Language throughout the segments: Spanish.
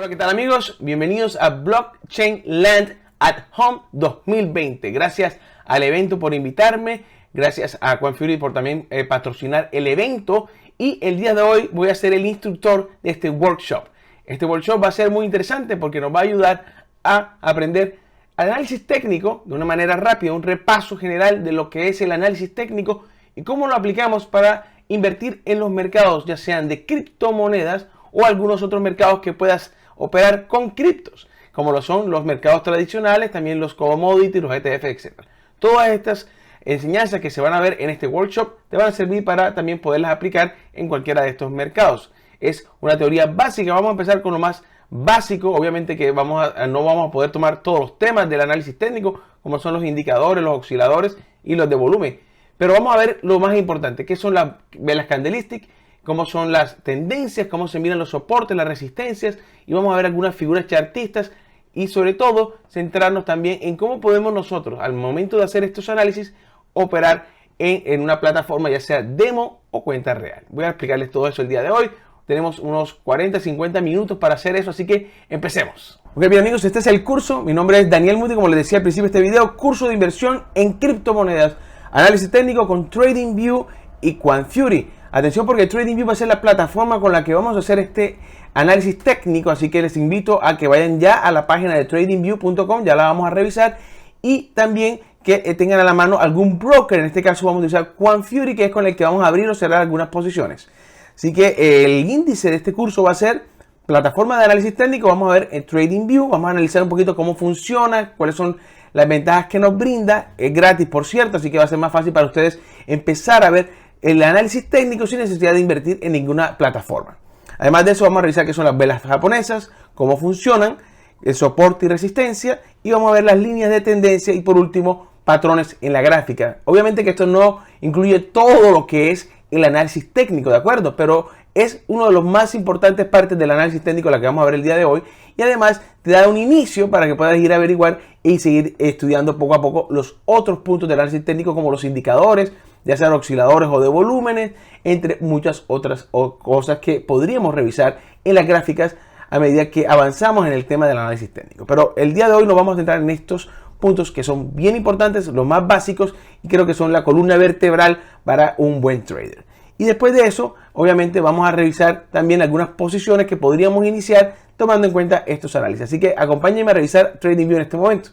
Hola, ¿qué tal amigos? Bienvenidos a Blockchain Land at Home 2020. Gracias al evento por invitarme, gracias a Quanfury por también patrocinar el evento. Y el día de hoy voy a ser el instructor de este workshop. Este workshop va a ser muy interesante porque nos va a ayudar a aprender análisis técnico de una manera rápida, un repaso general de lo que es el análisis técnico y cómo lo aplicamos para invertir en los mercados, ya sean de criptomonedas o algunos otros mercados que puedas operar con criptos, como lo son los mercados tradicionales, también los commodities, los ETF, etc. Todas estas enseñanzas que se van a ver en este workshop te van a servir para también poderlas aplicar en cualquiera de estos mercados. Es una teoría básica. Vamos a empezar con lo más básico. Obviamente que no vamos a poder tomar todos los temas del análisis técnico, como son los indicadores, los osciladores y los de volumen. Pero vamos a ver lo más importante, que son las velas candlestick, cómo son las tendencias, cómo se miran los soportes, las resistencias, y vamos a ver algunas figuras chartistas y sobre todo centrarnos también en cómo podemos nosotros al momento de hacer estos análisis operar en una plataforma ya sea demo o cuenta real. Voy a explicarles todo eso el día de hoy. Tenemos unos 40-50 minutos para hacer eso, así que empecemos. Ok, bien amigos, este es el curso. Mi nombre es Daniel Muti, como les decía al principio de este video, curso de inversión en criptomonedas, análisis técnico con TradingView y Quanfury. Atención porque TradingView va a ser la plataforma con la que vamos a hacer este análisis técnico, así que les invito a que vayan ya a la página de tradingview.com, ya la vamos a revisar, y también que tengan a la mano algún broker. En este caso vamos a usar Quanfury, que es con el que vamos a abrir o cerrar algunas posiciones. Así que el índice de este curso va a ser plataforma de análisis técnico. Vamos a ver en TradingView, vamos a analizar un poquito cómo funciona, cuáles son las ventajas que nos brinda. Es gratis, por cierto, así que va a ser más fácil para ustedes empezar a ver el análisis técnico sin necesidad de invertir en ninguna plataforma. Además de eso, vamos a revisar qué son las velas japonesas, cómo funcionan, el soporte y resistencia, y vamos a ver las líneas de tendencia y por último, patrones en la gráfica. Obviamente que esto no incluye todo lo que es el análisis técnico, ¿de acuerdo? Pero es uno de los más importantes partes del análisis técnico, la que vamos a ver el día de hoy, y además te da un inicio para que puedas ir a averiguar y seguir estudiando poco a poco los otros puntos del análisis técnico, como los indicadores, ya sean osciladores o de volúmenes, entre muchas otras cosas que podríamos revisar en las gráficas a medida que avanzamos en el tema del análisis técnico. Pero el día de hoy nos vamos a centrar en estos puntos que son bien importantes, los más básicos, y creo que son la columna vertebral para un buen trader. Y después de eso, obviamente vamos a revisar también algunas posiciones que podríamos iniciar tomando en cuenta estos análisis. Así que acompáñenme a revisar TradingView en este momento.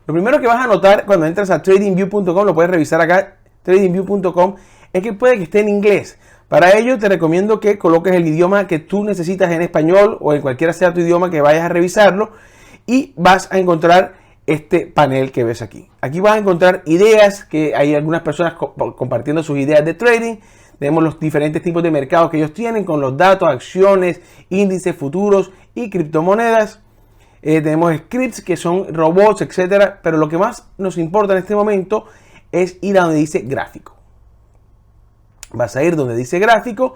Lo primero que vas a notar cuando entras a tradingview.com, lo puedes revisar acá, tradingview.com, es que puede que esté en inglés. Para ello te recomiendo que coloques el idioma que tú necesitas en español o en cualquiera sea tu idioma, que vayas a revisarlo, y vas a encontrar este panel que ves aquí. Aquí vas a encontrar ideas, que hay algunas personas compartiendo sus ideas de trading. Tenemos los diferentes tipos de mercados que ellos tienen con los datos, acciones, índices, futuros y criptomonedas. Tenemos scripts que son robots, etcétera. Pero lo que más nos importa en este momento es ir a donde dice gráfico. Vas a ir donde dice gráfico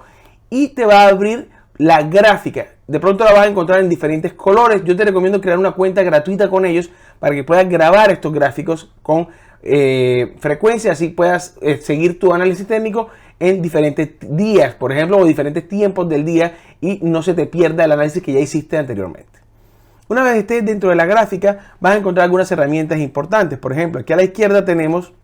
y te va a abrir la gráfica. De pronto la vas a encontrar en diferentes colores. Yo te recomiendo crear una cuenta gratuita con ellos para que puedas grabar estos gráficos con frecuencia, así puedas seguir tu análisis técnico en diferentes días, por ejemplo, o diferentes tiempos del día, y no se te pierda el análisis que ya hiciste anteriormente. Una vez estés dentro de la gráfica, vas a encontrar algunas herramientas importantes. Por ejemplo, aquí a la izquierda tenemos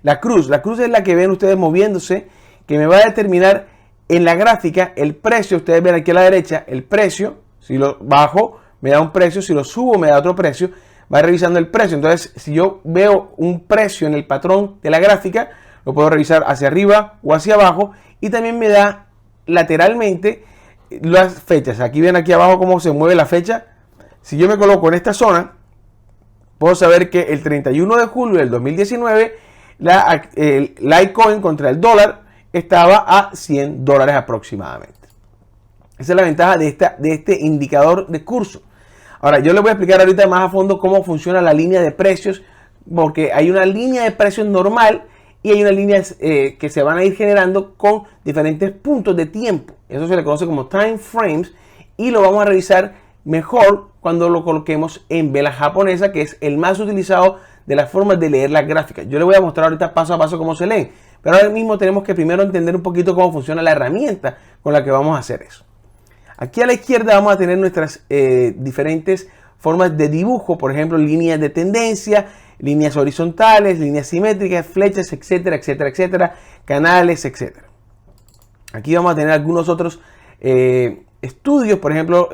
la cruz. La cruz es la que ven ustedes moviéndose, que me va a determinar en la gráfica el precio. Ustedes ven aquí a la derecha el precio. Si lo bajo, me da un precio. Si lo subo, me da otro precio. Va revisando el precio. Entonces, si yo veo un precio en el patrón de la gráfica, lo puedo revisar hacia arriba o hacia abajo. Y también me da lateralmente las fechas. Aquí ven aquí abajo cómo se mueve la fecha. Si yo me coloco en esta zona, puedo saber que el 31 de julio del 2019, el Litecoin contra el dólar estaba a $100 aproximadamente. Esa es la ventaja de este indicador de curso. Ahora, yo les voy a explicar ahorita más a fondo cómo funciona la línea de precios, porque hay una línea de precios normal y hay una línea que se van a ir generando con diferentes puntos de tiempo. Eso se le conoce como time frames, y lo vamos a revisar mejor cuando lo coloquemos en vela japonesa, que es el más utilizado de las formas de leer las gráficas. Yo les voy a mostrar ahorita paso a paso cómo se leen, pero ahora mismo tenemos que primero entender un poquito cómo funciona la herramienta con la que vamos a hacer eso. Aquí a la izquierda vamos a tener nuestras diferentes formas de dibujo, por ejemplo, líneas de tendencia, líneas horizontales, líneas simétricas, flechas, etcétera, etcétera, etcétera, canales, etcétera. Aquí vamos a tener algunos otros estudios, por ejemplo,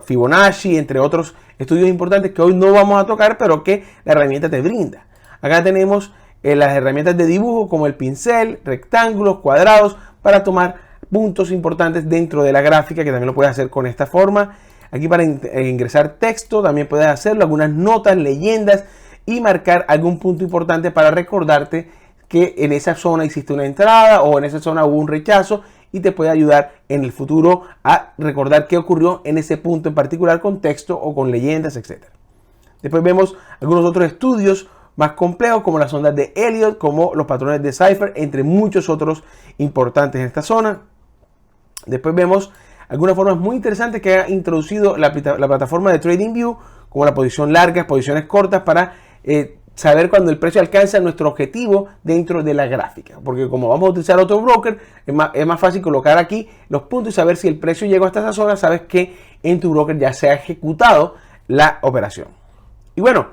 Fibonacci, entre otros estudios importantes que hoy no vamos a tocar, pero que la herramienta te brinda. Acá tenemos las herramientas de dibujo como el pincel, rectángulos, cuadrados, para tomar puntos importantes dentro de la gráfica, que también lo puedes hacer con esta forma. Aquí para ingresar texto también puedes hacerlo, algunas notas, leyendas y marcar algún punto importante para recordarte que en esa zona hiciste una entrada o en esa zona hubo un rechazo, y te puede ayudar en el futuro a recordar qué ocurrió en ese punto en particular con texto o con leyendas, etc. Después vemos algunos otros estudios más complejos como las ondas de Elliott, como los patrones de Cypher, entre muchos otros importantes en esta zona. Después vemos algunas formas muy interesantes que ha introducido la plataforma de TradingView, como la posición larga, posiciones cortas, para saber cuando el precio alcanza nuestro objetivo dentro de la gráfica. Porque como vamos a utilizar otro broker, es más fácil colocar aquí los puntos y saber si el precio llegó hasta esa zona. Sabes que en tu broker ya se ha ejecutado la operación. Y bueno,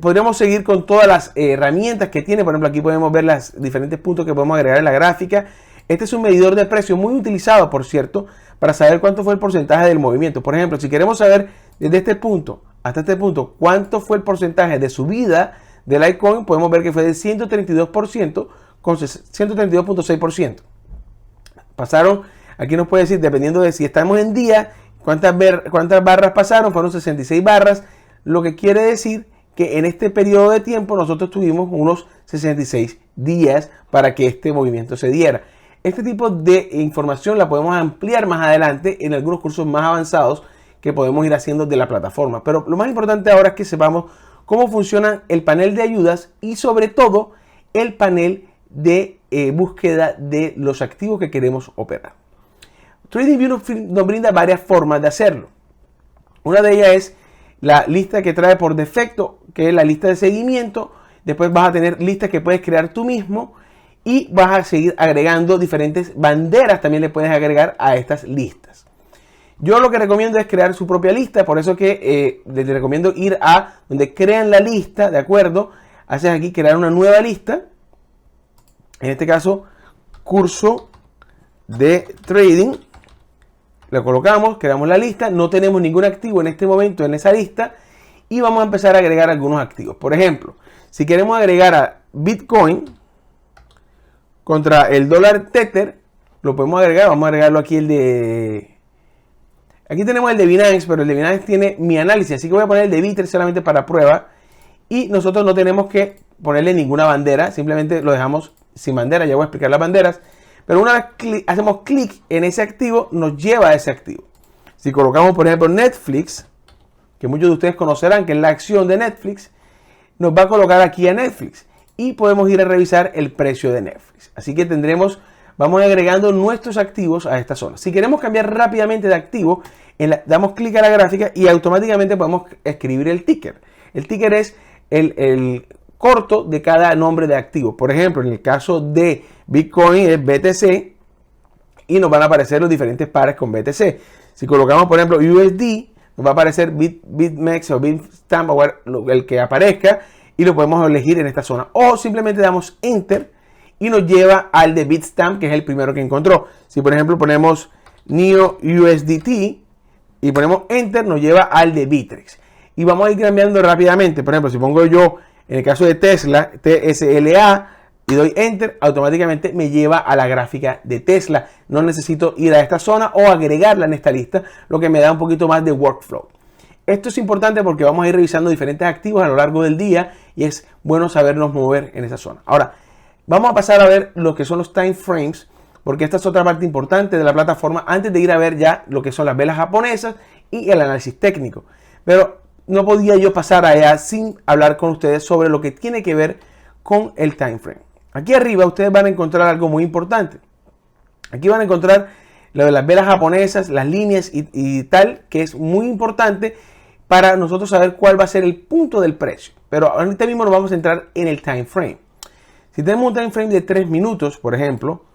podríamos seguir con todas las herramientas que tiene. Por ejemplo, aquí podemos ver los diferentes puntos que podemos agregar en la gráfica. Este es un medidor de precio muy utilizado, por cierto, para saber cuánto fue el porcentaje del movimiento. Por ejemplo, si queremos saber desde este punto hasta este punto cuánto fue el porcentaje de subida del Litecoin, podemos ver que fue del 132% con 132.6%. Pasaron, aquí nos puede decir, dependiendo de si estamos en día, cuántas barras pasaron, fueron 66 barras, lo que quiere decir que en este periodo de tiempo nosotros tuvimos unos 66 días para que este movimiento se diera. Este tipo de información la podemos ampliar más adelante en algunos cursos más avanzados que podemos ir haciendo de la plataforma. Pero lo más importante ahora es que sepamos cómo funciona el panel de ayudas y sobre todo el panel de búsqueda de los activos que queremos operar. TradingView nos brinda varias formas de hacerlo. Una de ellas es la lista que trae por defecto, que es la lista de seguimiento. Después vas a tener listas que puedes crear tú mismo y vas a seguir agregando diferentes banderas. También le puedes agregar a estas listas. Yo lo que recomiendo es crear su propia lista, por eso que les recomiendo ir a donde crean la lista, ¿de acuerdo? Haces aquí crear una nueva lista, en este caso curso de trading, lo colocamos, creamos la lista, no tenemos ningún activo en este momento en esa lista y vamos a empezar a agregar algunos activos. Por ejemplo, si queremos agregar a Bitcoin contra el dólar Tether, lo podemos agregar, vamos a agregarlo aquí Aquí tenemos el de Binance, pero el de Binance tiene mi análisis, así que voy a poner el de Bittrex solamente para prueba. Y nosotros no tenemos que ponerle ninguna bandera, simplemente lo dejamos sin bandera, ya voy a explicar las banderas. Pero una vez hacemos clic en ese activo, nos lleva a ese activo. Si colocamos, por ejemplo, Netflix, que muchos de ustedes conocerán que es la acción de Netflix, nos va a colocar aquí a Netflix. Y podemos ir a revisar el precio de Netflix. Así que vamos agregando nuestros activos a esta zona. Si queremos cambiar rápidamente de activo, damos clic a la gráfica y automáticamente podemos escribir el ticker. El ticker es el corto de cada nombre de activo. Por ejemplo, en el caso de Bitcoin es BTC y nos van a aparecer los diferentes pares con BTC. Si colocamos, por ejemplo, USD, nos va a aparecer BitMEX o Bitstamp o el que aparezca y lo podemos elegir en esta zona. O simplemente damos Enter y nos lleva al de Bitstamp, que es el primero que encontró. Si por ejemplo ponemos NEO USDT y ponemos Enter, nos lleva al de Bittrex. Y vamos a ir cambiando rápidamente. Por ejemplo, si pongo yo, en el caso de Tesla, TSLA, y doy Enter, automáticamente me lleva a la gráfica de Tesla. No necesito ir a esta zona o agregarla en esta lista, lo que me da un poquito más de workflow. Esto es importante porque vamos a ir revisando diferentes activos a lo largo del día y es bueno sabernos mover en esa zona. Ahora, vamos a pasar a ver lo que son los time frames, porque esta es otra parte importante de la plataforma antes de ir a ver ya lo que son las velas japonesas y el análisis técnico. Pero no podía yo pasar allá sin hablar con ustedes sobre lo que tiene que ver con el time frame. Aquí arriba ustedes van a encontrar algo muy importante. Aquí van a encontrar lo de las velas japonesas, las líneas y tal, que es muy importante para nosotros saber cuál va a ser el punto del precio. Pero ahorita mismo nos vamos a entrar en el time frame. Si tenemos un time frame de 3 minutos, por ejemplo,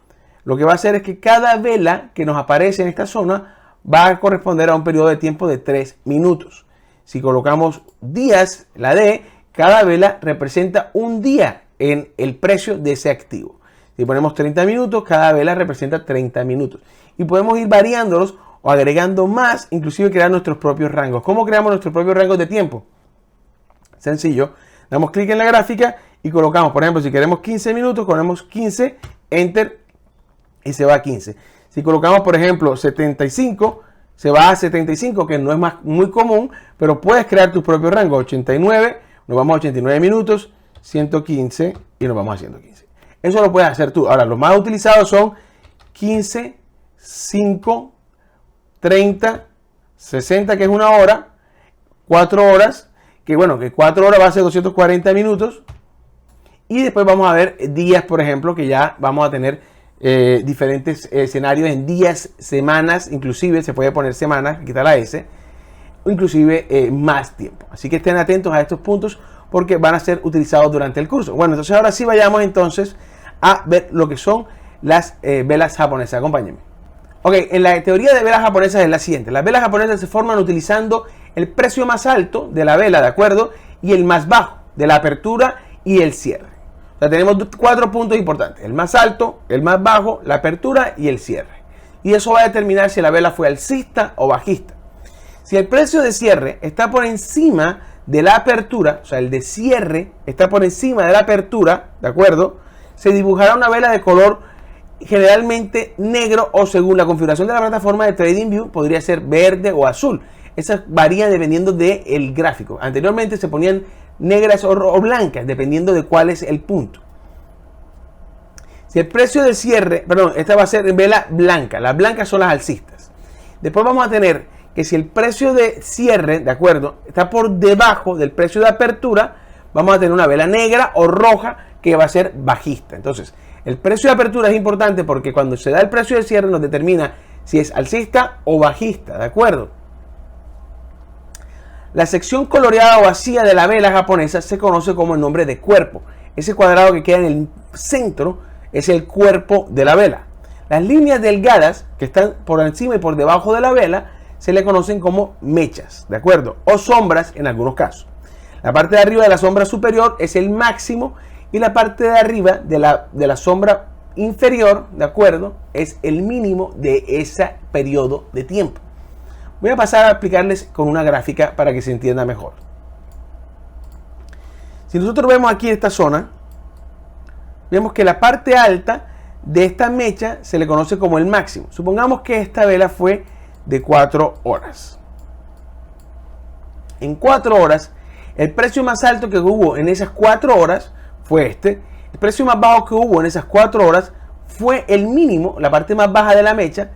lo que va a hacer es que cada vela que nos aparece en esta zona va a corresponder a un periodo de tiempo de 3 minutos. Si colocamos días, la D, cada vela representa un día en el precio de ese activo. Si ponemos 30 minutos, cada vela representa 30 minutos. Y podemos ir variándolos o agregando más, inclusive crear nuestros propios rangos. ¿Cómo creamos nuestros propios rangos de tiempo? Sencillo. Damos clic en la gráfica y colocamos, por ejemplo, si queremos 15 minutos, ponemos 15, Enter y se va a 15. Si colocamos, por ejemplo, 75, se va a 75, que no es muy común, pero puedes crear tus propios rangos. 89, nos vamos a 89 minutos, 115 y nos vamos a 115. Eso lo puedes hacer tú. Ahora, los más utilizados son 15, 5, 30, 60, que es una hora, 4 horas, que bueno, que 4 horas va a ser 240 minutos. Y después vamos a ver días, por ejemplo, que ya vamos a tener diferentes escenarios en días, semanas, inclusive se puede poner semanas, quitar la S, o inclusive más tiempo. Así que estén atentos a estos puntos porque van a ser utilizados durante el curso. Bueno, entonces ahora sí vayamos entonces a ver lo que son las velas japonesas. Acompáñenme. Ok, en la teoría de velas japonesas es la siguiente. Las velas japonesas se forman utilizando el precio más alto de la vela, ¿de acuerdo? Y el más bajo de la apertura y el cierre. O sea, tenemos 4 puntos importantes. El más alto, el más bajo, la apertura y el cierre. Y eso va a determinar si la vela fue alcista o bajista. Si el precio de cierre está por encima de la apertura, o sea, el de cierre está por encima de la apertura, ¿de acuerdo? Se dibujará una vela de color generalmente negro o, según la configuración de la plataforma de TradingView, podría ser verde o azul. Esas varían dependiendo del gráfico. Anteriormente se ponían negras o blancas, dependiendo de cuál es el punto. Si el precio de cierre, perdón, esta va a ser vela blanca. Las blancas son las alcistas. Después vamos a tener que si el precio de cierre, de acuerdo, está por debajo del precio de apertura, vamos a tener una vela negra o roja que va a ser bajista. Entonces, el precio de apertura es importante porque cuando se da el precio de cierre nos determina si es alcista o bajista, ¿de acuerdo? La sección coloreada o vacía de la vela japonesa se conoce como el nombre de cuerpo. Ese cuadrado que queda en el centro es el cuerpo de la vela. Las líneas delgadas que están por encima y por debajo de la vela se le conocen como mechas, ¿de acuerdo? O sombras en algunos casos. La parte de arriba de la sombra superior es el máximo y la parte de arriba de la sombra inferior, ¿de acuerdo? Es el mínimo de ese periodo de tiempo. Voy a pasar a explicarles con una gráfica para que se entienda mejor. Si nosotros vemos aquí esta zona, vemos que la parte alta de esta mecha se le conoce como el máximo. Supongamos que esta vela fue de 4 horas. En 4 horas, el precio más alto que hubo en esas 4 horas fue este. El precio más bajo que hubo en esas 4 horas fue el mínimo, la parte más baja de la mecha,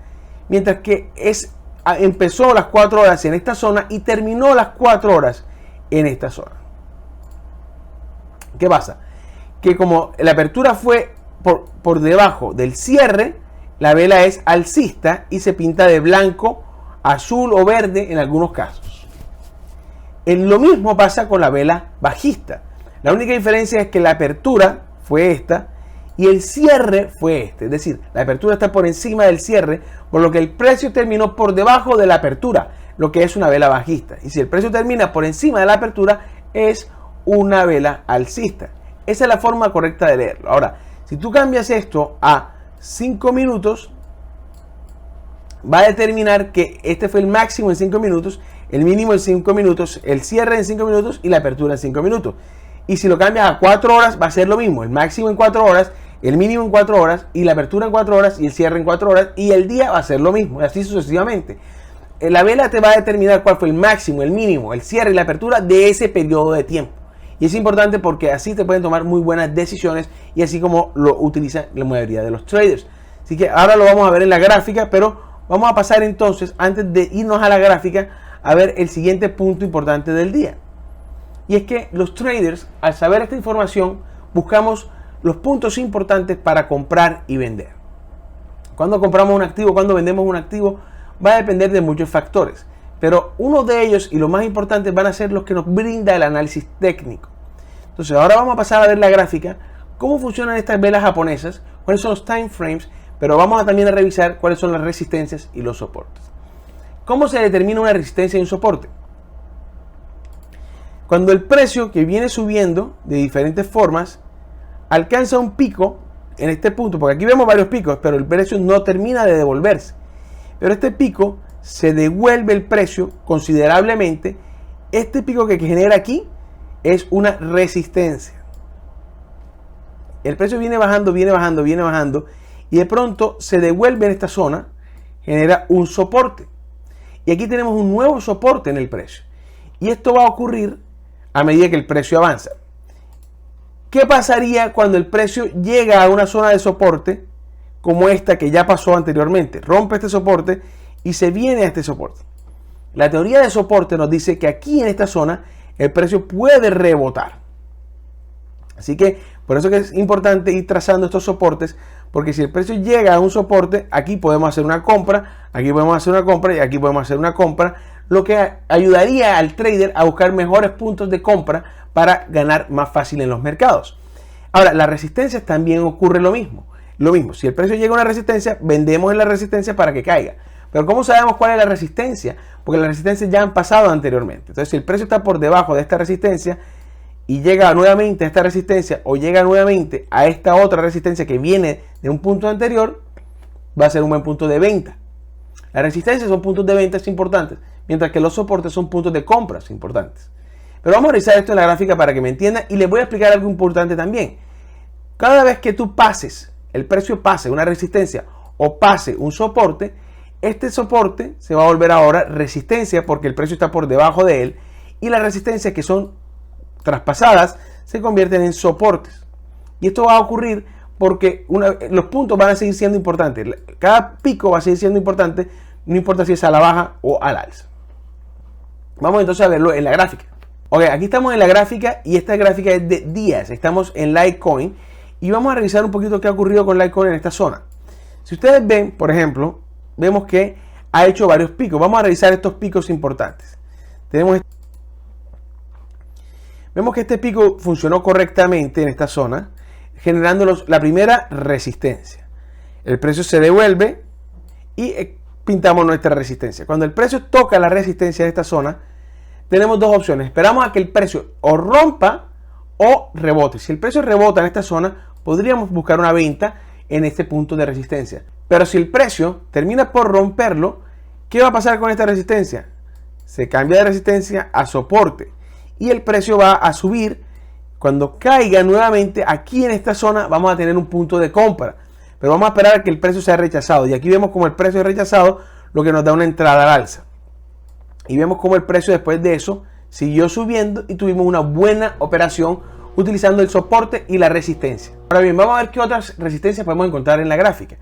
mientras que empezó las 4 horas en esta zona y terminó las 4 horas en esta zona. ¿Qué pasa? Que como la apertura fue por debajo del cierre, la vela es alcista y se pinta de blanco, azul o verde en algunos casos. Lo mismo pasa con la vela bajista. La única diferencia es que la apertura fue esta y el cierre fue este. Es decir, la apertura está por encima del cierre, por lo que el precio terminó por debajo de la apertura, lo que es una vela bajista. Y si el precio termina por encima de la apertura, es una vela alcista. Esa es la forma correcta de leerlo. Ahora, si tú cambias esto a 5 minutos, va a determinar que este fue el máximo en 5 minutos, el mínimo en 5 minutos, el cierre en 5 minutos y la apertura en 5 minutos. Y si lo cambias a 4 horas, va a ser lo mismo. El máximo en 4 horas, el mínimo en 4 horas, y la apertura en 4 horas, y el cierre en 4 horas, y el día va a ser lo mismo, y así sucesivamente. La vela te va a determinar cuál fue el máximo, el mínimo, el cierre y la apertura de ese periodo de tiempo. Y es importante porque así te pueden tomar muy buenas decisiones, y así como lo utilizan la mayoría de los traders. Así que ahora lo vamos a ver en la gráfica, pero vamos a pasar entonces, antes de irnos a la gráfica, a ver el siguiente punto importante del día. Y es que los traders, al saber esta información, buscamos los puntos importantes para comprar y vender. Cuando compramos un activo, cuando vendemos un activo, va a depender de muchos factores. Pero uno de ellos, y los más importantes, van a ser los que nos brinda el análisis técnico. Entonces ahora vamos a pasar a ver la gráfica, cómo funcionan estas velas japonesas, cuáles son los time frames, pero vamos a también a revisar cuáles son las resistencias y los soportes. ¿Cómo se determina una resistencia y un soporte? Cuando el precio, que viene subiendo de diferentes formas, alcanza un pico en este punto, porque aquí vemos varios picos, pero el precio no termina de devolverse. Pero este pico se devuelve el precio considerablemente. Este pico que genera aquí es una resistencia. El precio viene bajando, viene bajando, viene bajando, y de pronto se devuelve en esta zona, genera un soporte. Y aquí tenemos un nuevo soporte en el precio. Y esto va a ocurrir a medida que el precio avanza. ¿Qué pasaría cuando el precio llega a una zona de soporte como esta que ya pasó anteriormente? Rompe este soporte y se viene a este soporte. La teoría de soporte nos dice que aquí en esta zona el precio puede rebotar. Así que por eso que es importante ir trazando estos soportes, porque si el precio llega a un soporte, aquí podemos hacer una compra, aquí podemos hacer una compra y aquí podemos hacer una compra, lo que ayudaría al trader a buscar mejores puntos de compra para ganar más fácil en los mercados. Ahora, las resistencias también ocurre lo mismo. Si el precio llega a una resistencia, vendemos en la resistencia para que caiga. Pero ¿cómo sabemos cuál es la resistencia? Porque las resistencias ya han pasado anteriormente. Entonces, si el precio está por debajo de esta resistencia y llega nuevamente a esta resistencia o llega nuevamente a esta otra resistencia que viene de un punto anterior, va a ser un buen punto de venta. Las resistencias son puntos de ventas importantes, mientras que los soportes son puntos de compras importantes. Pero vamos a revisar esto en la gráfica para que me entiendan y les voy a explicar algo importante también. Cada vez que tú pases, el precio pase una resistencia o pase un soporte, este soporte se va a volver ahora resistencia porque el precio está por debajo de él, y las resistencias que son traspasadas se convierten en soportes. Y esto va a ocurrir porque los puntos van a seguir siendo importantes. Cada pico va a seguir siendo importante, no importa si es a la baja o al alza. Vamos entonces a verlo en la gráfica. Ok, aquí estamos en la gráfica y esta gráfica es de días. Estamos en Litecoin y vamos a revisar un poquito qué ha ocurrido con Litecoin en esta zona. Si ustedes ven, por ejemplo, vemos que ha hecho varios picos. Vamos a revisar estos picos importantes. Vemos que este pico funcionó correctamente en esta zona, generando la primera resistencia. El precio se devuelve y pintamos nuestra resistencia. Cuando el precio toca la resistencia de esta zona, tenemos dos opciones. Esperamos a que el precio o rompa o rebote. Si el precio rebota en esta zona, podríamos buscar una venta en este punto de resistencia. Pero si el precio termina por romperlo, ¿qué va a pasar con esta resistencia? Se cambia de resistencia a soporte y el precio va a subir. Cuando caiga nuevamente aquí en esta zona, vamos a tener un punto de compra. Pero vamos a esperar a que el precio sea rechazado. Y aquí vemos como el precio es rechazado, lo que nos da una entrada al alza. Y vemos como el precio después de eso siguió subiendo y tuvimos una buena operación utilizando el soporte y la resistencia. Ahora bien, vamos a ver qué otras resistencias podemos encontrar en la gráfica.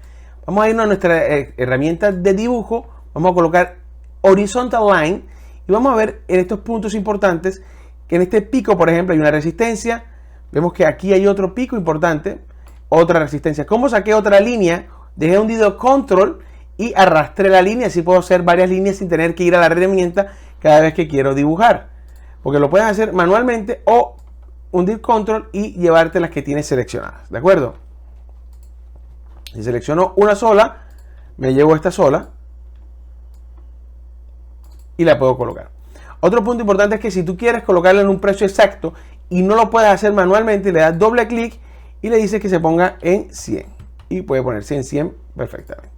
Vamos a irnos a nuestra herramienta de dibujo. Vamos a colocar Horizontal Line y vamos a ver en estos puntos importantes que en este pico, por ejemplo, hay una resistencia. Vemos que aquí hay otro pico importante, otra resistencia. ¿Cómo saqué otra línea? Dejé hundido control y arrastré la línea. Así puedo hacer varias líneas sin tener que ir a la herramienta cada vez que quiero dibujar. Porque lo puedes hacer manualmente o hundir control y llevarte las que tienes seleccionadas. ¿De acuerdo? Si selecciono una sola, me llevo esta sola y la puedo colocar. Otro punto importante es que si tú quieres colocarla en un precio exacto y no lo puedes hacer manualmente, le das doble clic y le dices que se ponga en 100. Y puede ponerse en 100 perfectamente.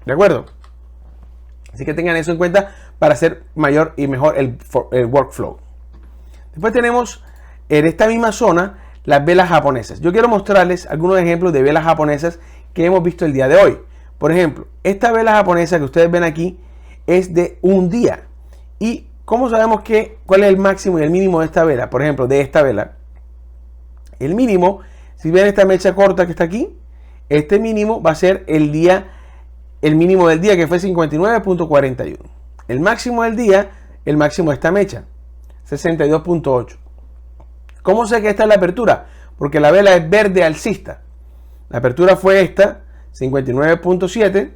¿De acuerdo? Así que tengan eso en cuenta para hacer mayor y mejor el workflow. Después tenemos en esta misma zona las velas japonesas. Yo quiero mostrarles algunos ejemplos de velas japonesas que hemos visto el día de hoy. Por ejemplo, esta vela japonesa que ustedes ven aquí es de un día. ¿Y cómo sabemos cuál es el máximo y el mínimo de esta vela? Por ejemplo, de esta vela. El mínimo, si ven esta mecha corta que está aquí, este mínimo va a ser el mínimo del día, que fue 59.41. El máximo del día, el máximo de esta mecha, 62.8. ¿Cómo sé que esta es la apertura? Porque la vela es verde alcista. La apertura fue esta, 59.7,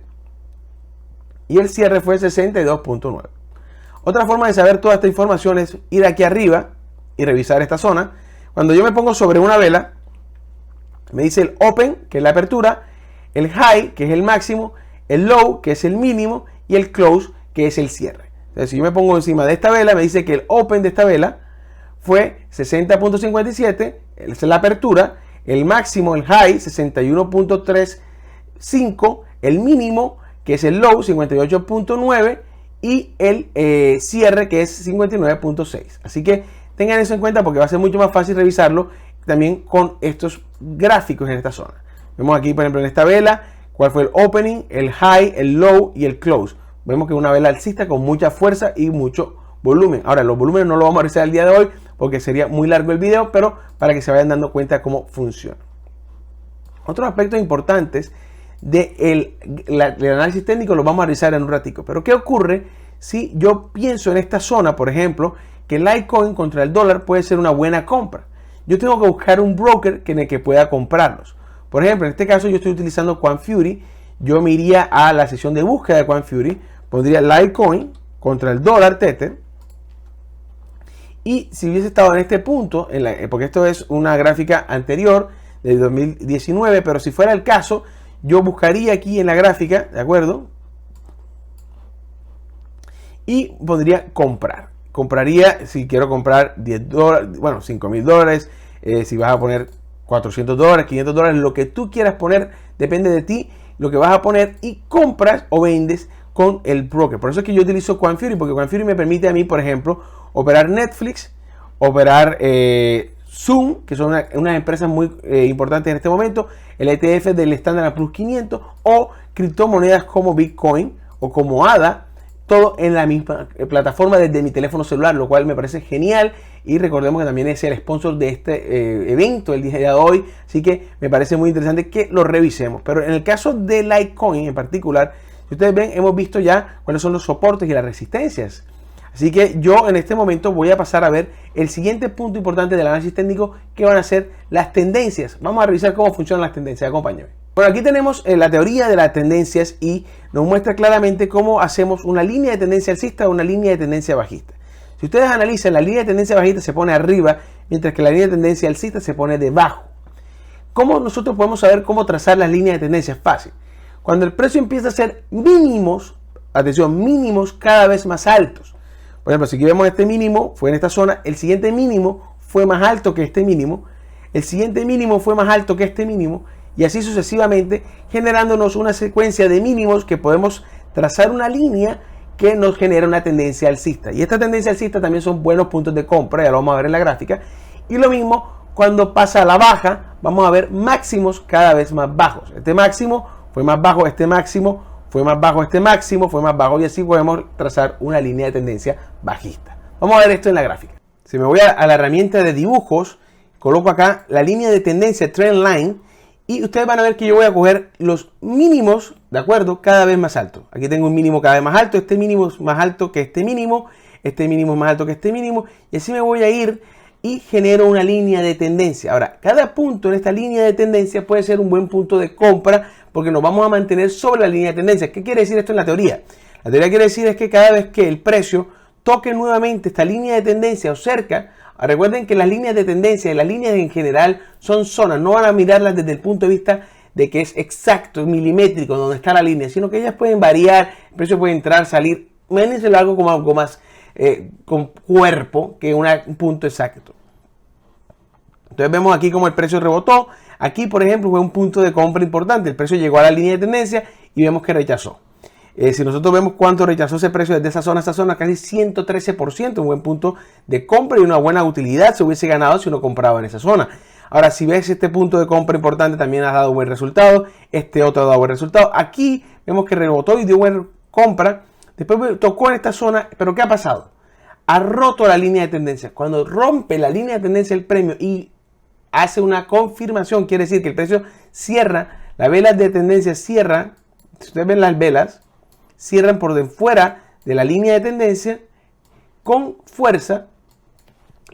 y el cierre fue 62.9. Otra forma de saber toda esta información es ir aquí arriba y revisar esta zona. Cuando yo me pongo sobre una vela, me dice el open, que es la apertura, el high, que es el máximo, el low, que es el mínimo, y el close, que es el cierre. Entonces, si yo me pongo encima de esta vela, me dice que el open de esta vela fue 60.57, esa es la apertura, el máximo, el high, 61.35, el mínimo, que es el low, 58.9, y el cierre, que es 59.6. Así que tengan eso en cuenta porque va a ser mucho más fácil revisarlo también con estos gráficos en esta zona. Vemos aquí, por ejemplo, en esta vela, cuál fue el opening, el high, el low y el close. Vemos que es una vela alcista con mucha fuerza y mucho volumen. Ahora, los volúmenes no los vamos a revisar el día de hoy porque sería muy largo el video, pero para que se vayan dando cuenta de cómo funciona. Otros aspectos importantes del análisis técnico los vamos a revisar en un ratico. Pero ¿qué ocurre si yo pienso en esta zona, por ejemplo, que el Litecoin contra el dólar puede ser una buena compra? Yo tengo que buscar un broker en el que pueda comprarlos. Por ejemplo, en este caso yo estoy utilizando QuantFury. Yo me iría a la sesión de búsqueda de QuantFury, pondría Litecoin contra el dólar Tether. Y si hubiese estado en este punto, porque esto es una gráfica anterior de 2019, pero si fuera el caso, yo buscaría aquí en la gráfica, ¿de acuerdo? Y podría comprar. Compraría, si quiero comprar $10, bueno, $5,000, si vas a poner $400, $500, lo que tú quieras poner, depende de ti, lo que vas a poner, y compras o vendes con el broker. Por eso es que yo utilizo QuantFury, porque QuantFury me permite a mí, por ejemplo, operar Netflix, operar Zoom, que son unas empresas muy importantes en este momento, el ETF del Standard & Poor's 500 o criptomonedas como Bitcoin o como ADA, todo en la misma plataforma desde mi teléfono celular, lo cual me parece genial. Y recordemos que también es el sponsor de este evento el día de hoy, así que me parece muy interesante que lo revisemos. Pero en el caso de Litecoin en particular, si ustedes ven, hemos visto ya cuáles son los soportes y las resistencias. Así que yo en este momento voy a pasar a ver el siguiente punto importante del análisis técnico, que van a ser las tendencias. Vamos a revisar cómo funcionan las tendencias. Acompáñame. Bueno, aquí tenemos la teoría de las tendencias y nos muestra claramente cómo hacemos una línea de tendencia alcista o una línea de tendencia bajista. Si ustedes analizan, la línea de tendencia bajista se pone arriba, mientras que la línea de tendencia alcista se pone debajo. ¿Cómo nosotros podemos saber cómo trazar las líneas de tendencia? Es fácil. Cuando el precio empieza a ser mínimos, atención, mínimos cada vez más altos. Por ejemplo, si aquí vemos este mínimo, fue en esta zona, el siguiente mínimo fue más alto que este mínimo, el siguiente mínimo fue más alto que este mínimo, y así sucesivamente, generándonos una secuencia de mínimos que podemos trazar una línea que nos genera una tendencia alcista. Y esta tendencia alcista también son buenos puntos de compra, ya lo vamos a ver en la gráfica. Y lo mismo cuando pasa a la baja, vamos a ver máximos cada vez más bajos. Este máximo fue más bajo, este máximo fue más bajo, este máximo fue más bajo, y así podemos trazar una línea de tendencia bajista. Vamos a ver esto en la gráfica. Si me voy a la herramienta de dibujos, coloco acá la línea de tendencia Trend Line, y ustedes van a ver que yo voy a coger los mínimos, ¿de acuerdo? Cada vez más alto. Aquí tengo un mínimo cada vez más alto, este mínimo es más alto que este mínimo es más alto que este mínimo, y así me voy a ir y genero una línea de tendencia. Ahora, cada punto en esta línea de tendencia puede ser un buen punto de compra porque nos vamos a mantener sobre la línea de tendencia. ¿Qué quiere decir esto en la teoría? La teoría quiere decir es que cada vez que el precio toque nuevamente esta línea de tendencia o cerca, recuerden que las líneas de tendencia y las líneas en general son zonas, no van a mirarlas desde el punto de vista de que es exacto, milimétrico, donde está la línea, sino que ellas pueden variar, el precio puede entrar, salir, imagínense algo como algo más con cuerpo que un punto exacto. Entonces vemos aquí como el precio rebotó. Aquí, por ejemplo, fue un punto de compra importante. El precio llegó a la línea de tendencia y vemos que rechazó. Si nosotros vemos cuánto rechazó ese precio desde esa zona a esta zona, casi 113%, un buen punto de compra y una buena utilidad se hubiese ganado si uno compraba en esa zona. Ahora, si ves este punto de compra importante, también ha dado buen resultado. Este otro ha dado buen resultado. Aquí vemos que rebotó y dio buena compra. Después tocó en esta zona, pero ¿qué ha pasado? Ha roto la línea de tendencia. Cuando rompe la línea de tendencia el premio y hace una confirmación, quiere decir que el precio cierra, las velas de tendencia cierran, si ustedes ven las velas, cierran por de fuera de la línea de tendencia con fuerza,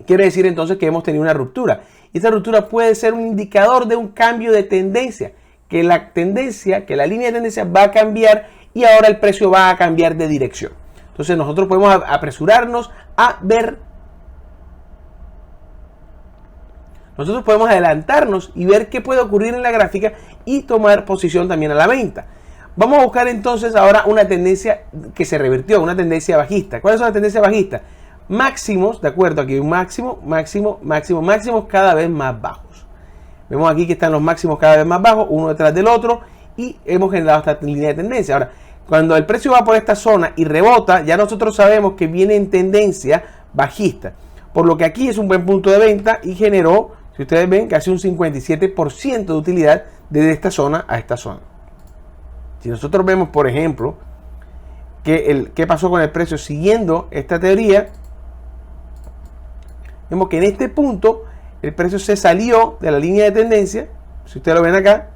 quiere decir entonces que hemos tenido una ruptura. Y esta ruptura puede ser un indicador de un cambio de tendencia, que la tendencia, que la línea de tendencia va a cambiar y ahora el precio va a cambiar de dirección. Entonces nosotros podemos apresurarnos a ver, nosotros podemos adelantarnos y ver qué puede ocurrir en la gráfica y tomar posición también a la venta. Vamos a buscar entonces ahora una tendencia que se revirtió, una tendencia bajista. ¿Cuáles son las tendencias bajistas? Máximos, de acuerdo, aquí hay un máximo, máximos cada vez más bajos. Vemos aquí que están los máximos cada vez más bajos, uno detrás del otro, y hemos generado esta línea de tendencia. Ahora, cuando el precio va por esta zona y rebota, ya nosotros sabemos que viene en tendencia bajista. Por lo que aquí es un buen punto de venta y generó, si ustedes ven, casi un 57% de utilidad desde esta zona a esta zona. Si nosotros vemos, por ejemplo, qué pasó con el precio siguiendo esta teoría, vemos que en este punto el precio se salió de la línea de tendencia. Si ustedes lo ven acá,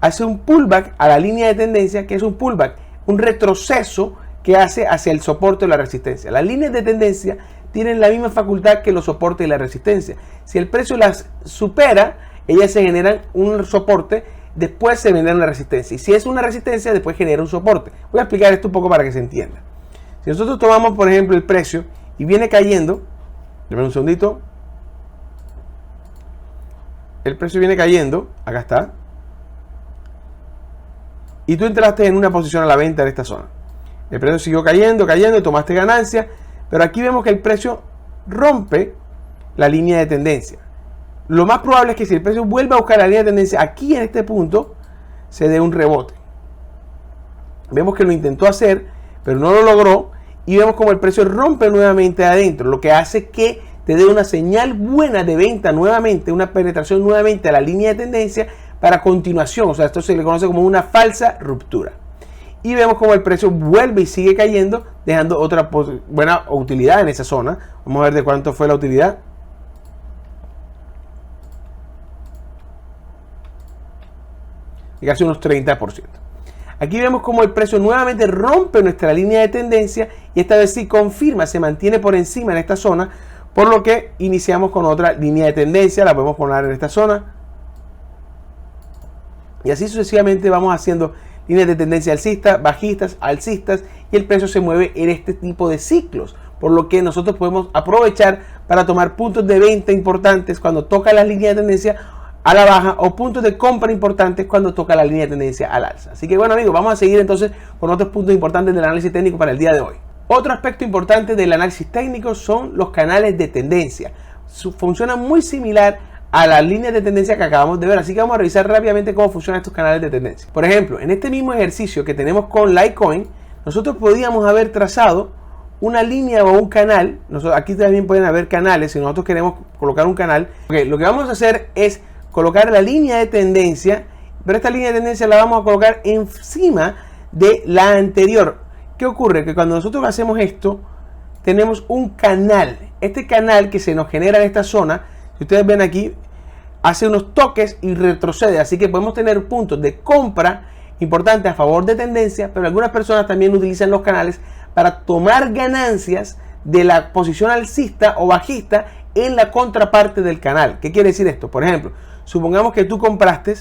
hace un pullback a la línea de tendencia, que es un pullback, un retroceso que hace hacia el soporte o la resistencia. Las líneas de tendencia tienen la misma facultad que los soportes y la resistencia. Si el precio las supera, ellas se generan un soporte, después se genera una resistencia. Y si es una resistencia, después genera un soporte. Voy a explicar esto un poco para que se entienda. Si nosotros tomamos, por ejemplo, el precio y viene cayendo, déjame un segundito. El precio viene cayendo, acá está. Y tú entraste en una posición a la venta en esta zona. El precio siguió cayendo y tomaste ganancia. Pero aquí vemos que el precio rompe la línea de tendencia. Lo más probable es que si el precio vuelve a buscar la línea de tendencia, aquí en este punto se dé un rebote. Vemos que lo intentó hacer, pero no lo logró. Y vemos como el precio rompe nuevamente adentro, lo que hace que te dé una señal buena de venta nuevamente, una penetración nuevamente a la línea de tendencia para continuación. O sea, esto se le conoce como una falsa ruptura. Y vemos como el precio vuelve y sigue cayendo, dejando otra buena utilidad en esa zona. Vamos a ver de cuánto fue la utilidad. Y casi unos 30%. Aquí vemos como el precio nuevamente rompe nuestra línea de tendencia y esta vez sí confirma, se mantiene por encima en esta zona, por lo que iniciamos con otra línea de tendencia, la podemos poner en esta zona. Y así sucesivamente vamos haciendo líneas de tendencia alcistas, bajistas, alcistas, y el precio se mueve en este tipo de ciclos, por lo que nosotros podemos aprovechar para tomar puntos de venta importantes cuando toca la línea de tendencia a la baja o puntos de compra importantes cuando toca la línea de tendencia al alza. Así que bueno amigos, vamos a seguir entonces con otros puntos importantes del análisis técnico para el día de hoy. Otro aspecto importante del análisis técnico son los canales de tendencia. Funcionan muy similar a las líneas de tendencia que acabamos de ver, así que vamos a revisar rápidamente cómo funcionan estos canales de tendencia. Por ejemplo, en este mismo ejercicio que tenemos con Litecoin, nosotros podíamos haber trazado una línea o un canal. Aquí también pueden haber canales si nosotros queremos colocar un canal. Lo que vamos a hacer es colocar la línea de tendencia, pero esta línea de tendencia la vamos a colocar encima de la anterior. ¿Qué ocurre? Que cuando nosotros hacemos esto, tenemos un canal. Este canal que se nos genera en esta zona, si ustedes ven aquí, hace unos toques y retrocede. Así que podemos tener puntos de compra importantes a favor de tendencia, pero algunas personas también utilizan los canales para tomar ganancias de la posición alcista o bajista en la contraparte del canal. ¿Qué quiere decir esto? Por ejemplo, supongamos que tú compraste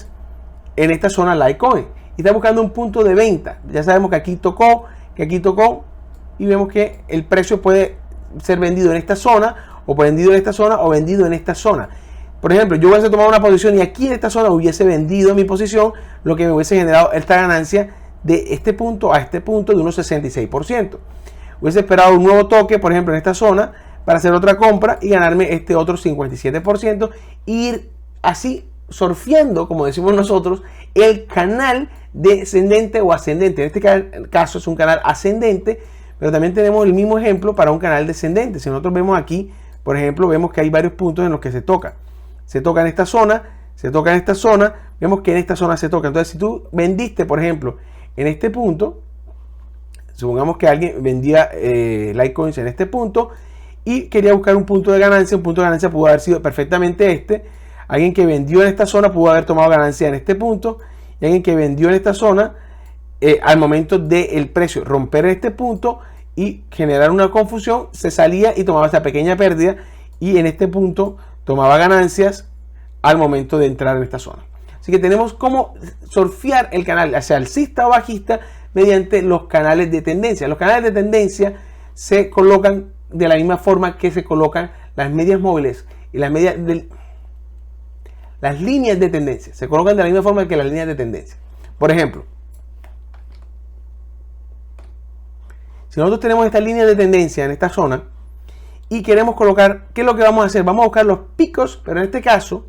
en esta zona Litecoin y estás buscando un punto de venta. Ya sabemos que aquí tocó, y vemos que el precio puede ser vendido en esta zona, o vendido en esta zona, o vendido en esta zona. Por ejemplo, yo hubiese tomado una posición y aquí en esta zona hubiese vendido mi posición, lo que me hubiese generado esta ganancia de este punto a este punto de unos 66%. Hubiese esperado un nuevo toque, por ejemplo, en esta zona, para hacer otra compra y ganarme este otro 57%, e ir así surfeando, como decimos nosotros, el canal descendente o ascendente. En este caso es un canal ascendente, pero también tenemos el mismo ejemplo para un canal descendente. Si nosotros vemos aquí, por ejemplo, vemos que hay varios puntos en los que se toca. Se toca en esta zona, se toca en esta zona, vemos que en esta zona se toca. Entonces, si tú vendiste, por ejemplo, en este punto, supongamos que alguien vendía Litecoins en este punto y quería buscar un punto de ganancia. Un punto de ganancia pudo haber sido perfectamente este. Alguien que vendió en esta zona pudo haber tomado ganancia en este punto. Y alguien que vendió en esta zona, al momento del precio romper este punto y generar una confusión, se salía y tomaba esta pequeña pérdida. Y en este punto tomaba ganancias al momento de entrar en esta zona. Así que tenemos cómo surfear el canal, hacia alcista o bajista, mediante los canales de tendencia. Los canales de tendencia se colocan de la misma forma que se colocan las medias móviles y las líneas de tendencia. Se colocan de la misma forma que las líneas de tendencia. Por ejemplo, Si nosotros tenemos esta línea de tendencia en esta zona y queremos colocar, ¿qué es lo que vamos a hacer? Vamos a buscar los picos, pero en este caso,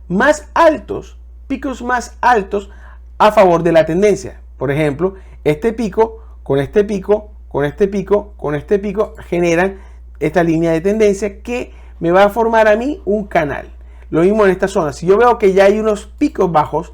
más altos, picos más altos a favor de la tendencia. Por ejemplo, este pico con este pico, con este pico, con este pico, generan esta línea de tendencia que me va a formar a mí un canal. Lo mismo en esta zona. Si yo veo que ya hay unos picos bajos,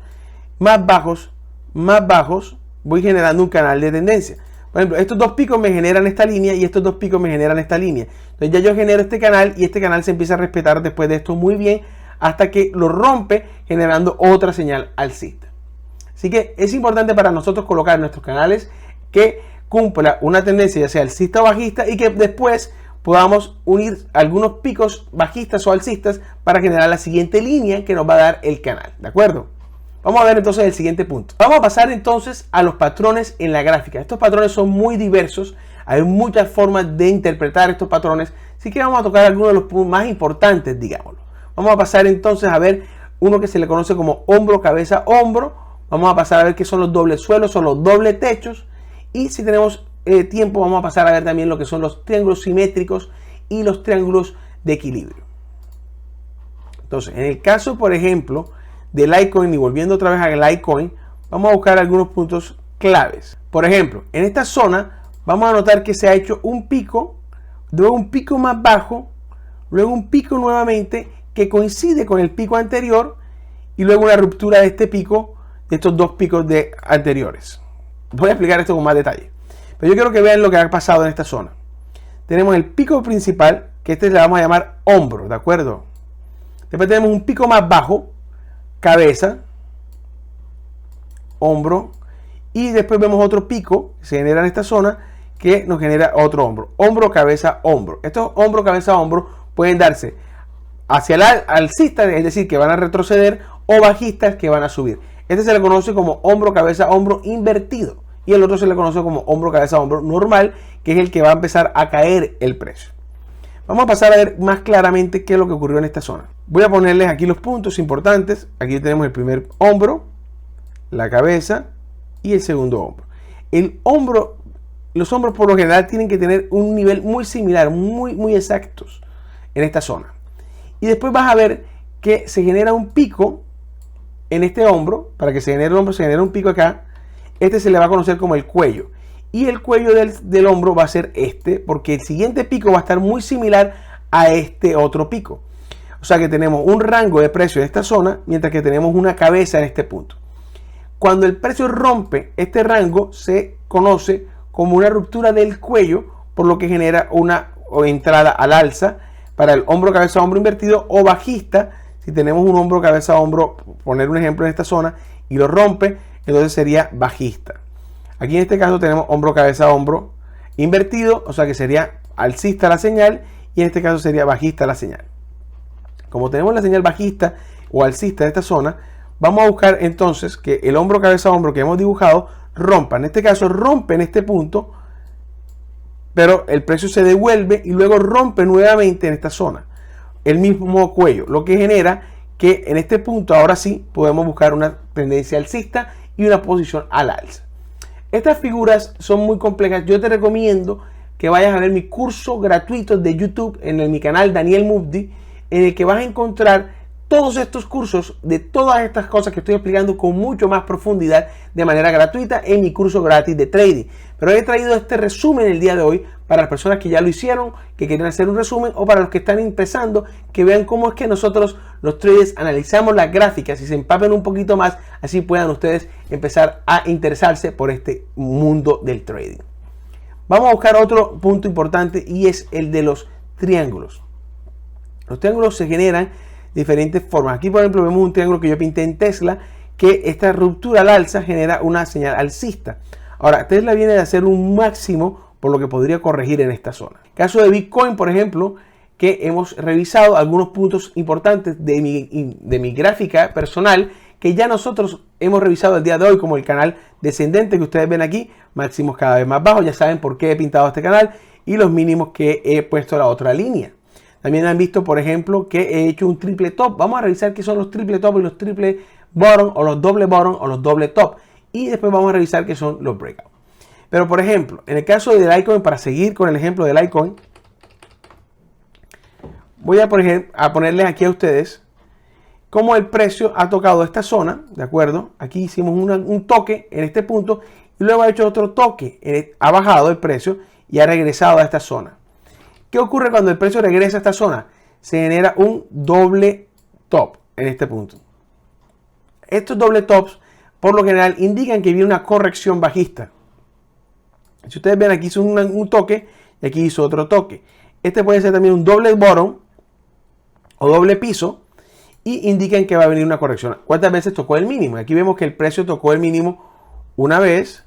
más bajos, voy generando un canal de tendencia. Por ejemplo, estos dos picos me generan esta línea y estos dos picos me generan esta línea. Entonces ya yo genero este canal y este canal se empieza a respetar después de esto muy bien hasta que lo rompe generando otra señal alcista. Así que es importante para nosotros colocar en nuestros canales que cumpla una tendencia ya sea alcista o bajista y que después podamos unir algunos picos bajistas o alcistas para generar la siguiente línea que nos va a dar el canal. ¿De acuerdo? Vamos a ver entonces el siguiente punto. Vamos a pasar entonces a los patrones en la gráfica. Estos patrones son muy diversos. Hay muchas formas de interpretar estos patrones. Así que vamos a tocar algunos de los puntos más importantes, digámoslo. Vamos a pasar entonces a ver uno que se le conoce como hombro, cabeza, hombro. Vamos a pasar a ver qué son los dobles suelos, son los dobles techos. Y si tenemos tiempo, vamos a pasar a ver también lo que son los triángulos simétricos y los triángulos de equilibrio. Entonces, en el caso, por ejemplo, de Litecoin, y volviendo otra vez a Litecoin, vamos a buscar algunos puntos claves. Por ejemplo, en esta zona vamos a notar que se ha hecho un pico, luego un pico más bajo, luego un pico nuevamente que coincide con el pico anterior y luego una ruptura de este pico, de estos dos picos anteriores. Voy a explicar esto con más detalle, pero yo quiero que vean lo que ha pasado en esta zona. Tenemos el pico principal, que este le vamos a llamar hombro, ¿de acuerdo? Después tenemos un pico más bajo, cabeza, hombro, y después vemos otro pico que se genera en esta zona que nos genera otro hombro. Hombro, cabeza, hombro. Estos hombro, cabeza, hombro pueden darse hacia el alcista, es decir, que van a retroceder, o bajistas que van a subir. Este se le conoce como hombro, cabeza, hombro invertido. Y el otro se le conoce como hombro, cabeza, hombro normal, que es el que va a empezar a caer el precio. Vamos a pasar a ver más claramente qué es lo que ocurrió en esta zona. Voy a ponerles aquí los puntos importantes. Aquí tenemos el primer hombro, la cabeza y el segundo hombro. El hombro, los hombros por lo general tienen que tener un nivel muy similar, muy exactos en esta zona. Y después vas a ver que se genera un pico en este hombro. Para que se genere el hombro se genera un pico acá. Este se le va a conocer como el cuello. Y el cuello del hombro va a ser este, porque el siguiente pico va a estar muy similar a este otro pico. O sea que tenemos un rango de precio en esta zona, mientras que tenemos una cabeza en este punto. Cuando el precio rompe este rango, se conoce como una ruptura del cuello, por lo que genera una entrada al alza para el hombro, cabeza, hombro invertido, o bajista. Si tenemos un hombro, cabeza, hombro, poner un ejemplo en esta zona, y lo rompe, entonces sería bajista. Aquí en este caso tenemos hombro, cabeza, hombro invertido, o sea que sería alcista la señal, y en este caso sería bajista la señal. Como tenemos la señal bajista o alcista de esta zona, vamos a buscar entonces que el hombro, cabeza, hombro que hemos dibujado rompa. En este caso rompe en este punto, pero el precio se devuelve y luego rompe nuevamente en esta zona. El mismo cuello, lo que genera que en este punto ahora sí podemos buscar una tendencia alcista y una posición al alza. Estas figuras son muy complejas. Yo te recomiendo que vayas a ver mi curso gratuito de YouTube en mi canal Daniel Mufti, en el que vas a encontrar todos estos cursos de todas estas cosas que estoy explicando con mucho más profundidad de manera gratuita en mi curso gratis de trading. Pero he traído este resumen el día de hoy para las personas que ya lo hicieron, que quieren hacer un resumen, o para los que están empezando, que vean cómo es que nosotros los traders analizamos las gráficas y se empapen un poquito más, así puedan ustedes empezar a interesarse por este mundo del trading. Vamos a buscar otro punto importante y es el de los triángulos. Los triángulos se generan de diferentes formas. Aquí, por ejemplo, vemos un triángulo que yo pinté en Tesla, que esta ruptura al alza genera una señal alcista. Ahora, Tesla viene de hacer un máximo, por lo que podría corregir en esta zona. Caso de Bitcoin, por ejemplo, que hemos revisado algunos puntos importantes de mi gráfica personal, que ya nosotros hemos revisado el día de hoy, como el canal descendente que ustedes ven aquí, máximos cada vez más bajos. Ya saben por qué he pintado este canal, y los mínimos que he puesto a la otra línea. También han visto, por ejemplo, que he hecho un triple top. Vamos a revisar qué son los triple top y los triple bottom, o los doble bottom o los doble top. Y después vamos a revisar qué son los breakouts. Pero por ejemplo, en el caso de Litecoin, para seguir con el ejemplo de Litecoin, voy a ponerles aquí a ustedes cómo el precio ha tocado esta zona, ¿de acuerdo? Aquí hicimos un toque en este punto y luego ha hecho otro toque, ha bajado el precio y ha regresado a esta zona. ¿Qué ocurre cuando el precio regresa a esta zona? Se genera un doble top en este punto. Estos doble tops, por lo general, indican que viene una corrección bajista. Si ustedes ven, aquí hizo un toque y aquí hizo otro toque. Este puede ser también un doble bottom o doble piso y indican que va a venir una corrección. ¿Cuántas veces tocó el mínimo? Aquí vemos que el precio tocó el mínimo una vez.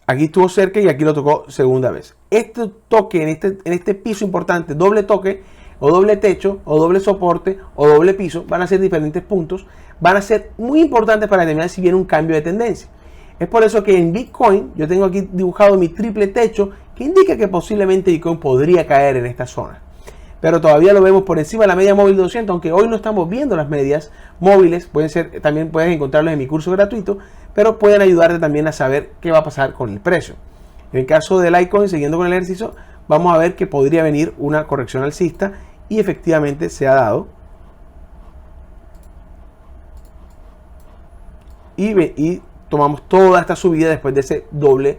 Aquí estuvo cerca y aquí lo tocó segunda vez. Este toque en este piso importante, doble toque o doble techo o doble soporte o doble piso, van a ser diferentes puntos. Van a ser muy importantes para determinar si viene un cambio de tendencia. Es por eso que en Bitcoin yo tengo aquí dibujado mi triple techo que indica que posiblemente Bitcoin podría caer en esta zona. Pero todavía lo vemos por encima de la media móvil de 200, aunque hoy no estamos viendo las medias móviles. También puedes encontrarlos en mi curso gratuito, pero pueden ayudarte también a saber qué va a pasar con el precio. En el caso de Litecoin, siguiendo con el ejercicio, vamos a ver que podría venir una corrección alcista y efectivamente se ha dado. Y tomamos toda esta subida después de ese doble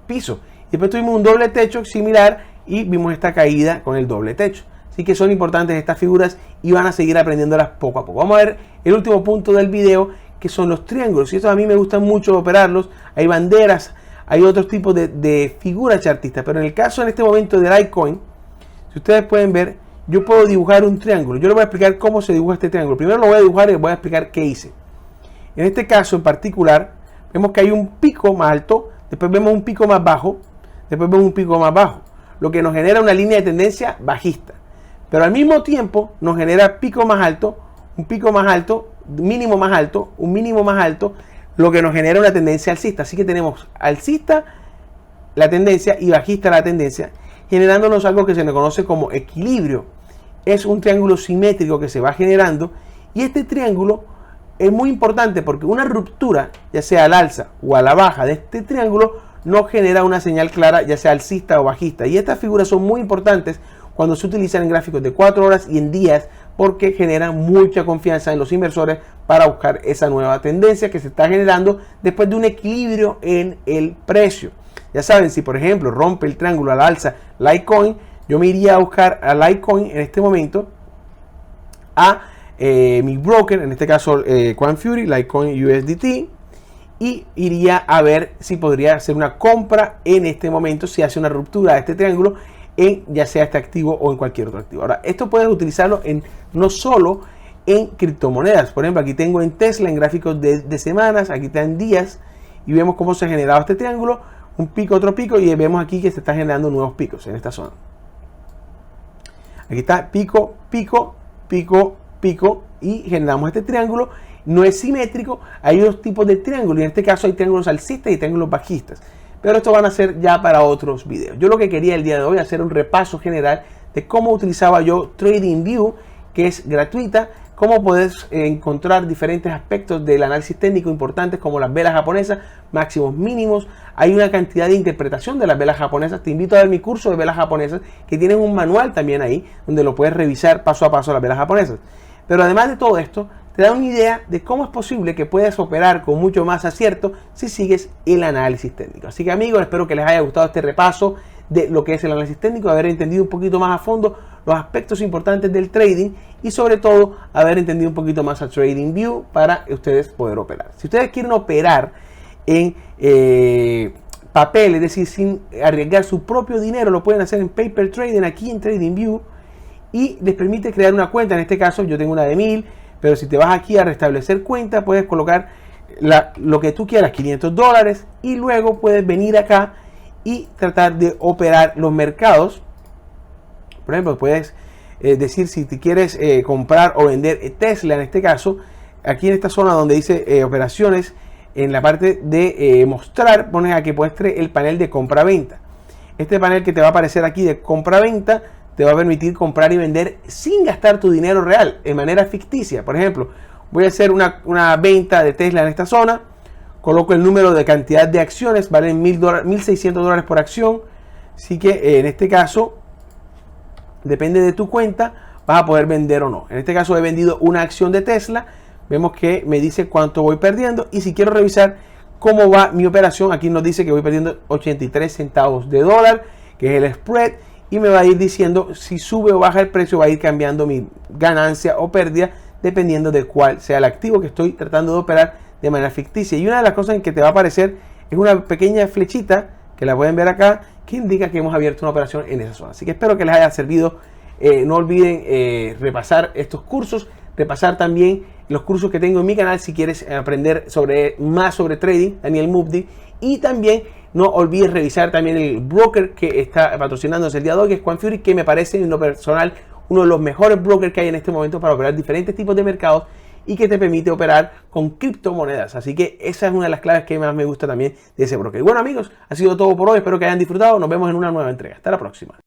piso. Y después tuvimos un doble techo similar y vimos esta caída con el doble techo. Así que son importantes estas figuras y van a seguir aprendiéndolas poco a poco. Vamos a ver el último punto del video, que son los triángulos. Y estos a mí me gustan mucho operarlos. Hay banderas, hay otros tipos de figuras chartistas. Pero en el caso en este momento de Litecoin, si ustedes pueden ver, yo puedo dibujar un triángulo. Yo les voy a explicar cómo se dibuja este triángulo. Primero lo voy a dibujar y les voy a explicar qué hice. En este caso en particular, vemos que hay un pico más alto, después vemos un pico más bajo, después vemos un pico más bajo, lo que nos genera una línea de tendencia bajista. Pero al mismo tiempo nos genera pico más alto, un pico más alto, mínimo más alto, un mínimo más alto, lo que nos genera una tendencia alcista. Así que tenemos alcista la tendencia y bajista la tendencia, generándonos algo que se le conoce como equilibrio. Es un triángulo simétrico que se va generando y este triángulo es muy importante porque una ruptura, ya sea al alza o a la baja de este triángulo, no genera una señal clara, ya sea alcista o bajista. Y estas figuras son muy importantes cuando se utilizan en gráficos de 4 horas y en días, porque generan mucha confianza en los inversores para buscar esa nueva tendencia que se está generando después de un equilibrio en el precio. Ya saben, si por ejemplo rompe el triángulo al alza Litecoin, yo me iría a buscar a Litecoin en este momento a mi broker, en este caso QuantFury, Litecoin USDT, y iría a ver si podría hacer una compra en este momento si hace una ruptura de este triángulo en ya sea este activo o en cualquier otro activo. Ahora, esto puedes utilizarlo no solo en criptomonedas. Por ejemplo, aquí tengo en Tesla en gráficos de semanas, aquí está en días y vemos cómo se ha generado este triángulo, un pico, otro pico, y vemos aquí que se están generando nuevos picos en esta zona. Aquí está pico, pico, pico, pico y generamos este triángulo. No es simétrico, hay dos tipos de triángulos y en este caso hay triángulos alcistas y triángulos bajistas, pero esto van a ser ya para otros videos. Yo lo que quería el día de hoy hacer un repaso general de cómo utilizaba yo TradingView, que es gratuita, cómo puedes encontrar diferentes aspectos del análisis técnico importantes como las velas japonesas, máximos, mínimos. Hay una cantidad de interpretación de las velas japonesas. Te invito a ver mi curso de velas japonesas, que tienen un manual también ahí, donde lo puedes revisar paso a paso las velas japonesas. Pero además de todo esto, te da una idea de cómo es posible que puedas operar con mucho más acierto si sigues el análisis técnico. Así que amigos, espero que les haya gustado este repaso de lo que es el análisis técnico, haber entendido un poquito más a fondo los aspectos importantes del trading y sobre todo haber entendido un poquito más a TradingView para ustedes poder operar. Si ustedes quieren operar en papel, es decir, sin arriesgar su propio dinero, lo pueden hacer en Paper Trading aquí en TradingView y les permite crear una cuenta. En este caso yo tengo una de 1000, pero si te vas aquí a restablecer cuenta, puedes colocar lo que tú quieras, $500, y luego puedes venir acá y tratar de operar los mercados. Por ejemplo, puedes decir si te quieres comprar o vender Tesla, en este caso, aquí en esta zona donde dice operaciones, en la parte de mostrar, pones aquí, puedes traer el panel de compra-venta. Este panel que te va a aparecer aquí de compra-venta te va a permitir comprar y vender sin gastar tu dinero real, de manera ficticia. Por ejemplo, voy a hacer una venta de Tesla en esta zona, coloco el número de cantidad de acciones, valen $1,600 por acción. Así que en este caso, depende de tu cuenta, vas a poder vender o no. En este caso he vendido una acción de Tesla. Vemos que me dice cuánto voy perdiendo. Y si quiero revisar cómo va mi operación, aquí nos dice que voy perdiendo 83 centavos de dólar, que es el spread. Y me va a ir diciendo si sube o baja el precio, va a ir cambiando mi ganancia o pérdida dependiendo de cuál sea el activo que estoy tratando de operar de manera ficticia. Y una de las cosas en que te va a aparecer es una pequeña flechita que la pueden ver acá, que indica que hemos abierto una operación en esa zona. Así que espero que les haya servido. No olviden repasar estos cursos, repasar también los cursos que tengo en mi canal si quieres aprender más sobre trading, Daniel Mubdi. Y también no olvides revisar también el broker que está patrocinando el día de hoy, que es Quant-Fury, que me parece en lo personal uno de los mejores brokers que hay en este momento para operar diferentes tipos de mercados y que te permite operar con criptomonedas. Así que esa es una de las claves que más me gusta también de ese broker. Y bueno amigos, ha sido todo por hoy. Espero que hayan disfrutado. Nos vemos en una nueva entrega. Hasta la próxima.